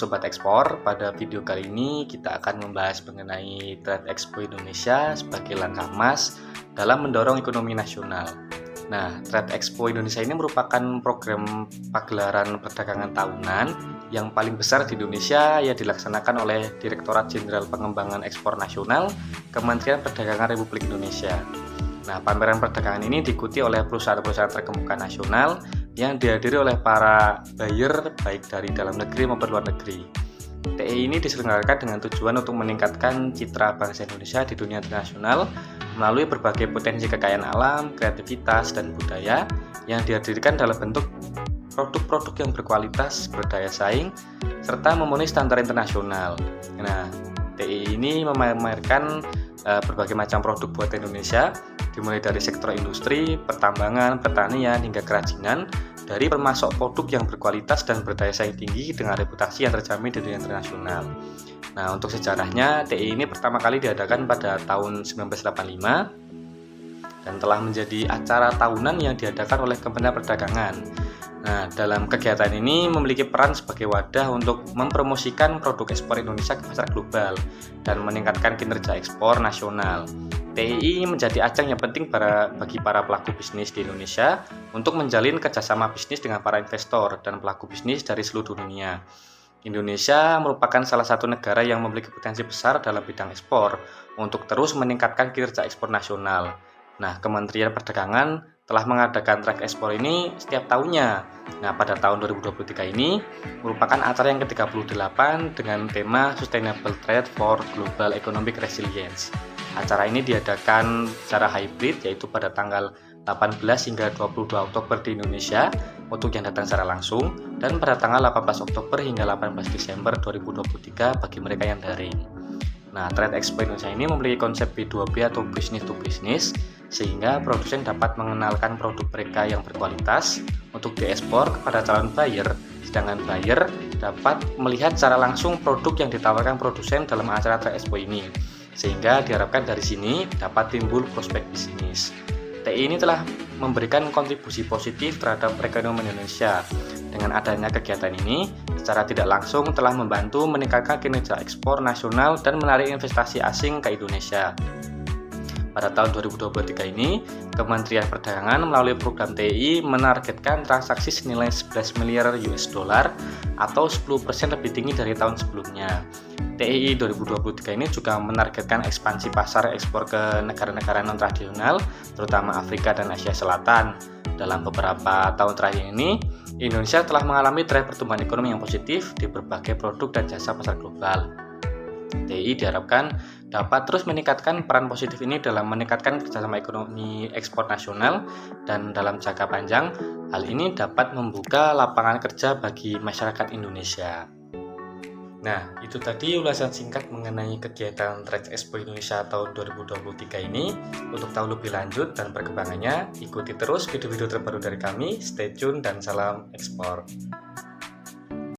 Sobat Ekspor, pada video kali ini kita akan membahas mengenai Trade Expo Indonesia sebagai langkah emas dalam mendorong ekonomi nasional. Nah, Trade Expo Indonesia ini merupakan program pagelaran perdagangan tahunan yang paling besar di Indonesia yang dilaksanakan oleh Direktorat Jenderal Pengembangan Ekspor Nasional, Kementerian Perdagangan Republik Indonesia. Nah, pameran perdagangan ini diikuti oleh perusahaan-perusahaan terkemuka nasional yang dihadiri oleh para buyer baik dari dalam negeri maupun luar negeri. TEI ini diselenggarakan dengan tujuan untuk meningkatkan citra bangsa Indonesia di dunia internasional melalui berbagai potensi kekayaan alam, kreativitas, dan budaya yang dihadirkan dalam bentuk produk-produk yang berkualitas, berdaya saing, serta memenuhi standar internasional. Nah, TEI ini memamerkan berbagai macam produk buatan Indonesia, dimulai dari sektor industri, pertambangan, pertanian, hingga kerajinan, dari termasuk produk yang berkualitas dan berdaya saing tinggi dengan reputasi yang terjamin di dunia internasional. Nah, untuk sejarahnya, TEI ini pertama kali diadakan pada tahun 1985 dan telah menjadi acara tahunan yang diadakan oleh Kementerian Perdagangan. Nah, dalam kegiatan ini memiliki peran sebagai wadah untuk mempromosikan produk ekspor Indonesia ke pasar global dan meningkatkan kinerja ekspor nasional. TEI menjadi ajang yang penting bagi para pelaku bisnis di Indonesia untuk menjalin kerjasama bisnis dengan para investor dan pelaku bisnis dari seluruh dunia. Indonesia merupakan salah satu negara yang memiliki potensi besar dalam bidang ekspor untuk terus meningkatkan kinerja ekspor nasional. Nah, Kementerian Perdagangan telah mengadakan Trade Expo ini setiap tahunnya. Nah, pada tahun 2023 ini merupakan acara yang ke-38 dengan tema Sustainable Trade for Global Economic Resilience. Acara ini diadakan secara hybrid, yaitu pada tanggal 18 hingga 22 Oktober di Indonesia untuk yang datang secara langsung, dan pada tanggal 18 Oktober hingga 18 Desember 2023 bagi mereka yang daring. Nah, Trade Expo Indonesia ini memiliki konsep B2B atau business to business, sehingga produsen dapat mengenalkan produk mereka yang berkualitas untuk diekspor kepada calon buyer, sedangkan buyer dapat melihat secara langsung produk yang ditawarkan produsen dalam acara Trade Expo ini, sehingga diharapkan dari sini dapat timbul prospek bisnis. TEI ini telah memberikan kontribusi positif terhadap perekonomian Indonesia. Dengan adanya kegiatan ini, secara tidak langsung telah membantu meningkatkan kinerja ekspor nasional dan menarik investasi asing ke Indonesia. Pada tahun 2023 ini, Kementerian Perdagangan melalui program TEI menargetkan transaksi senilai 11 miliar US dollar atau 10% lebih tinggi dari tahun sebelumnya. TEI 2023 ini juga menargetkan ekspansi pasar ekspor ke negara-negara non-tradisional, terutama Afrika dan Asia Selatan. Dalam beberapa tahun terakhir ini, Indonesia telah mengalami tren pertumbuhan ekonomi yang positif di berbagai produk dan jasa pasar global. TEI diharapkan dapat terus meningkatkan peran positif ini dalam meningkatkan kerjasama ekonomi ekspor nasional, dan dalam jangka panjang, hal ini dapat membuka lapangan kerja bagi masyarakat Indonesia. Nah, itu tadi ulasan singkat mengenai kegiatan Trade Expo Indonesia tahun 2023 ini. Untuk tahu lebih lanjut dan perkembangannya, ikuti terus video-video terbaru dari kami. Stay tune dan salam ekspor.